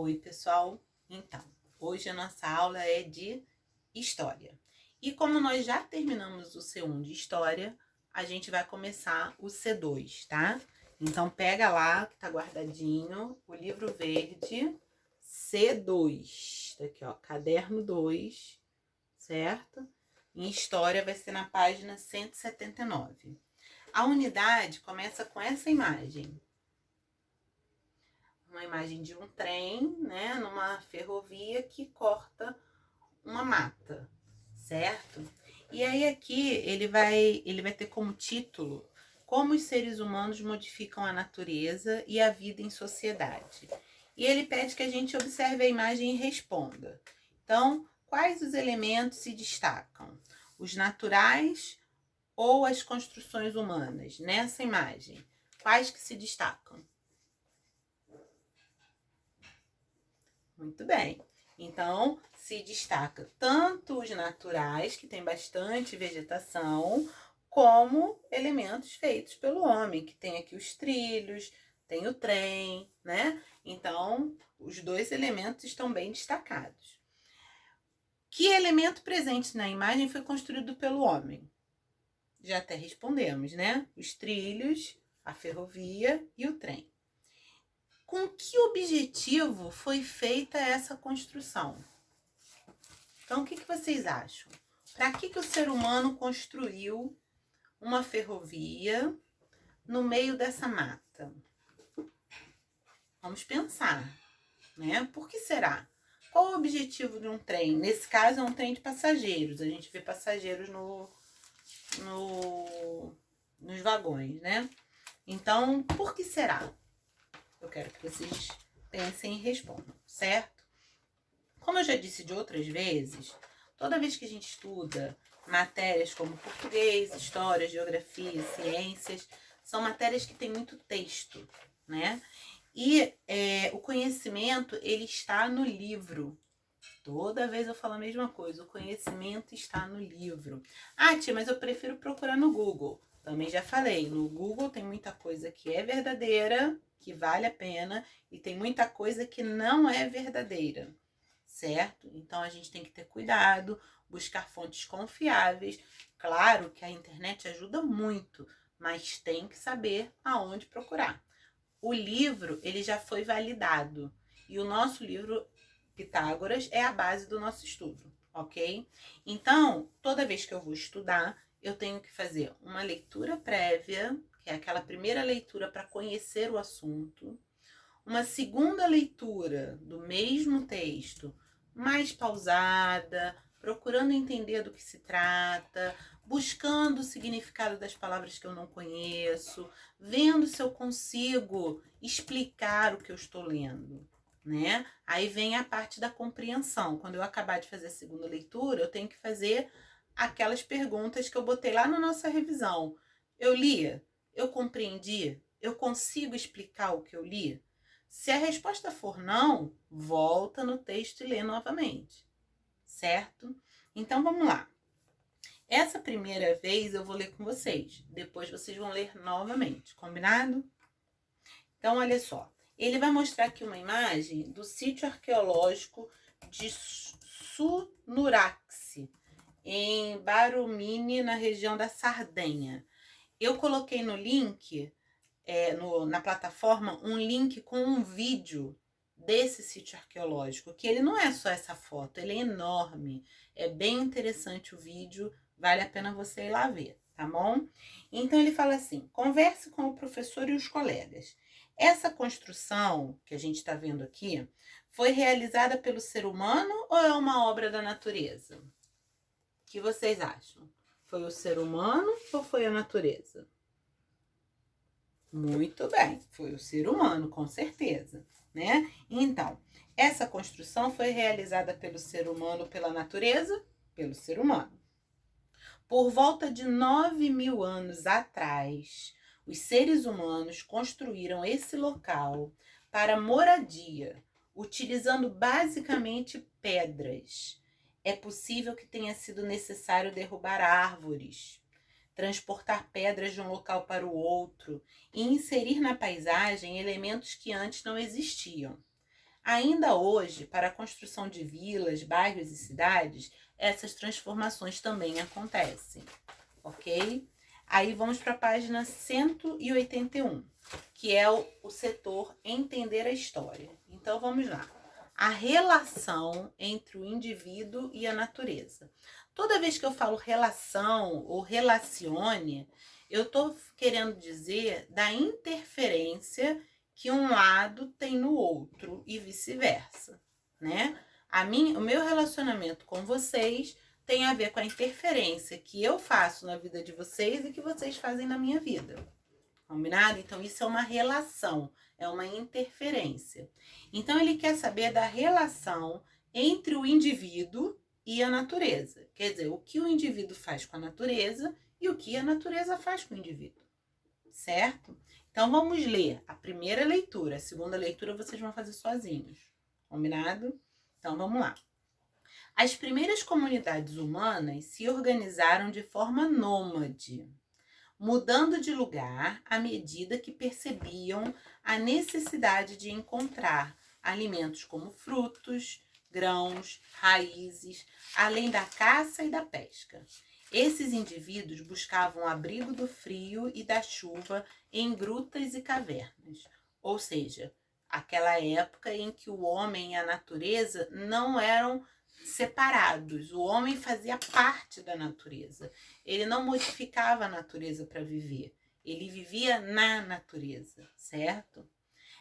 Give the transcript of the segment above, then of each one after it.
Oi, pessoal! Então, hoje a nossa aula é de História. E como nós já terminamos o C1 de História, a gente vai começar o C2, tá? Então, pega lá, que tá guardadinho, o livro verde, C2. Tá aqui, ó, caderno 2, certo? Em História vai ser na página 179. A unidade começa com essa imagem. Uma imagem de um trem, né, numa ferrovia que corta uma mata, certo? E aí aqui ele vai ter como título Como os seres humanos modificam a natureza e a vida em sociedade. E ele pede que a gente observe a imagem e responda. Então, quais os elementos se destacam? Os naturais ou as construções humanas? Nessa imagem, quais que se destacam? Muito bem. Então, se destaca tanto os naturais, que tem bastante vegetação, como elementos feitos pelo homem, que tem aqui os trilhos, tem o trem, né? Então, os dois elementos estão bem destacados. Que elemento presente na imagem foi construído pelo homem? Já até respondemos, né? Os trilhos, a ferrovia e o trem. Com que objetivo foi feita essa construção? Então, o que vocês acham? Para que o ser humano construiu uma ferrovia no meio dessa mata? Vamos pensar, né? Por que será? Qual o objetivo de um trem? Nesse caso, é um trem de passageiros. A gente vê passageiros nos vagões, né? Então, por que será? Eu quero que vocês pensem e respondam, certo? Como eu já disse de outras vezes, toda vez que a gente estuda matérias como português, história, geografia, ciências, são matérias que têm muito texto, né? E o conhecimento, ele está no livro. Toda vez eu falo a mesma coisa, o conhecimento está no livro. Ah, tia, mas eu prefiro procurar no Google. Também já falei, no Google tem muita coisa que é verdadeira, que vale a pena, e tem muita coisa que não é verdadeira, certo? Então a gente tem que ter cuidado, buscar fontes confiáveis. Claro que a internet ajuda muito, mas tem que saber aonde procurar. O livro, ele já foi validado, e o nosso livro Pitágoras é a base do nosso estudo, ok? Então, toda vez que eu vou estudar, eu tenho que fazer uma leitura prévia, que é aquela primeira leitura para conhecer o assunto, uma segunda leitura do mesmo texto, mais pausada, procurando entender do que se trata, buscando o significado das palavras que eu não conheço, vendo se eu consigo explicar o que eu estou lendo, né? Aí vem a parte da compreensão. Quando eu acabar de fazer a segunda leitura, eu tenho que fazer aquelas perguntas que eu botei lá na nossa revisão. Eu lia? Eu compreendi? Eu consigo explicar o que eu li? Se a resposta for não, volta no texto e lê novamente, certo? Então, vamos lá. Essa primeira vez eu vou ler com vocês, depois vocês vão ler novamente, combinado? Então, olha só. Ele vai mostrar aqui uma imagem do sítio arqueológico de Sunuraxi, em Barumini, na região da Sardenha. Eu coloquei no link, na plataforma, um link com um vídeo desse sítio arqueológico, que ele não é só essa foto, ele é enorme. É bem interessante o vídeo, vale a pena você ir lá ver, tá bom? Então ele fala assim: converse com o professor e os colegas. Essa construção que a gente está vendo aqui foi realizada pelo ser humano ou é uma obra da natureza? O que vocês acham? Foi o ser humano ou foi a natureza? Muito bem, foi o ser humano, com certeza, né? Então, essa construção foi realizada pelo ser humano, pela natureza, pelo ser humano. Por volta de 9.000 anos atrás, os seres humanos construíram esse local para moradia, utilizando basicamente pedras. É possível que tenha sido necessário derrubar árvores, transportar pedras de um local para o outro e inserir na paisagem elementos que antes não existiam. Ainda hoje, para a construção de vilas, bairros e cidades, essas transformações também acontecem, ok? Aí vamos para a página 181, que é o setor Entender a História. Então vamos lá. A relação entre o indivíduo e a natureza. Toda vez que eu falo relação ou relacione, eu estou querendo dizer da interferência que um lado tem no outro e vice-versa, né? O meu relacionamento com vocês tem a ver com a interferência que eu faço na vida de vocês e que vocês fazem na minha vida. Combinado? Então, isso é uma relação, é uma interferência. Então, ele quer saber da relação entre o indivíduo e a natureza. Quer dizer, o que o indivíduo faz com a natureza e o que a natureza faz com o indivíduo. Certo? Então, vamos ler a primeira leitura. A segunda leitura vocês vão fazer sozinhos. Combinado? Então, vamos lá. As primeiras comunidades humanas se organizaram de forma nômade, mudando de lugar à medida que percebiam a necessidade de encontrar alimentos como frutos, grãos, raízes, além da caça e da pesca. Esses indivíduos buscavam abrigo do frio e da chuva em grutas e cavernas, ou seja, aquela época em que o homem e a natureza não eram separados. O homem fazia parte da natureza. Ele não modificava a natureza para viver. Ele vivia na natureza, certo?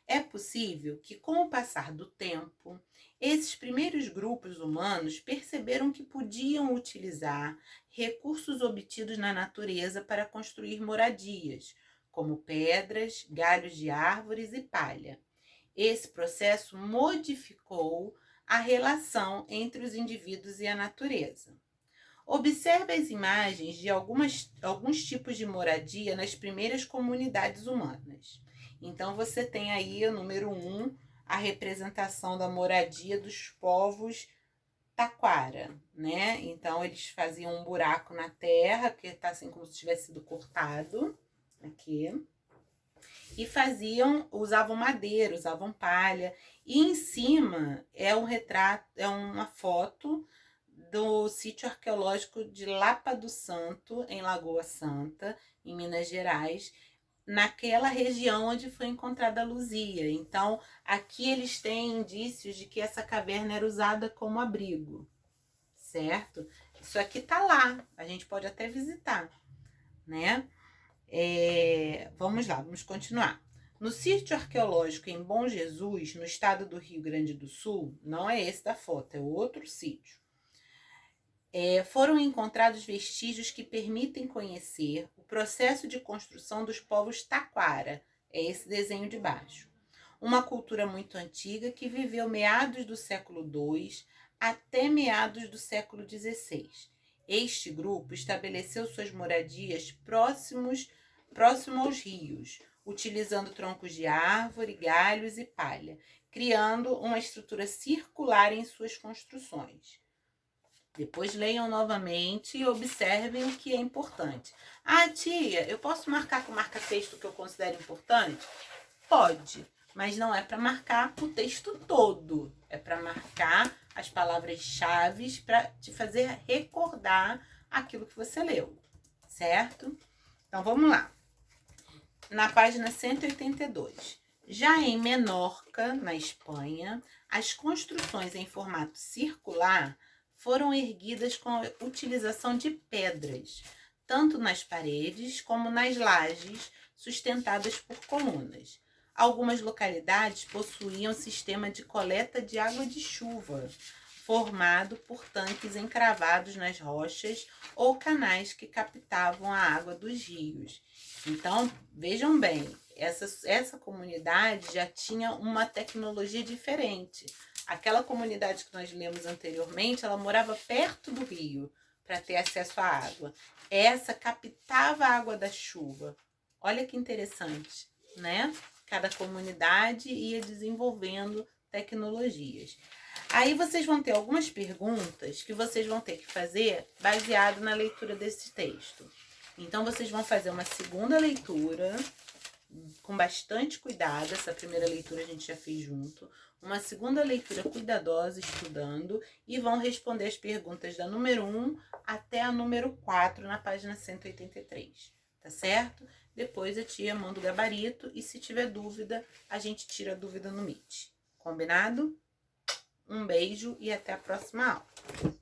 É possível que, com o passar do tempo, esses primeiros grupos humanos perceberam que podiam utilizar recursos obtidos na natureza para construir moradias, como pedras, galhos de árvores e palha. Esse processo modificou a relação entre os indivíduos e a natureza. Observe as imagens de alguns tipos de moradia nas primeiras comunidades humanas. Então, você tem aí o número 1, a representação da moradia dos povos taquara, né? Então, eles faziam um buraco na terra, que está assim como se tivesse sido cortado, aqui. E usavam madeira, usavam palha. E em cima é um retrato, é uma foto do sítio arqueológico de Lapa do Santo, em Lagoa Santa, em Minas Gerais, naquela região onde foi encontrada a Luzia. Então, aqui eles têm indícios de que essa caverna era usada como abrigo, certo? Isso aqui tá lá, a gente pode até visitar, né? Vamos lá, vamos continuar. No sítio arqueológico em Bom Jesus, no estado do Rio Grande do Sul, não é esse da foto, é outro sítio. Foram encontrados vestígios que permitem conhecer o processo de construção dos povos taquara, é esse desenho de baixo. Uma cultura muito antiga que viveu meados do século II até meados do século XVI. Este grupo estabeleceu suas moradias próximo aos rios, utilizando troncos de árvore, galhos e palha, criando uma estrutura circular em suas construções. Depois leiam novamente e observem o que é importante. Ah, tia, eu posso marcar com marca-texto que eu considero importante? Pode, mas não é para marcar o texto todo. É para marcar as palavras-chave para te fazer recordar aquilo que você leu, certo? Então, vamos lá. Na página 182. Já em Menorca, na Espanha, as construções em formato circular foram erguidas com a utilização de pedras, tanto nas paredes como nas lajes, sustentadas por colunas. Algumas localidades possuíam sistema de coleta de água de chuva, formado por tanques encravados nas rochas ou canais que captavam a água dos rios. Então, vejam bem, essa comunidade já tinha uma tecnologia diferente. Aquela comunidade que nós lemos anteriormente, ela morava perto do rio para ter acesso à água. Essa captava a água da chuva. Olha que interessante, né? Cada comunidade ia desenvolvendo tecnologias. Aí vocês vão ter algumas perguntas que vocês vão ter que fazer baseado na leitura desse texto. Então, vocês vão fazer uma segunda leitura com bastante cuidado. Essa primeira leitura a gente já fez junto. uma segunda leitura cuidadosa estudando e vão responder as perguntas da número 1 até a número 4 na página 183, tá certo? Depois a tia manda o gabarito e se tiver dúvida, a gente tira a dúvida no Meet. Combinado? Um beijo e até a próxima aula.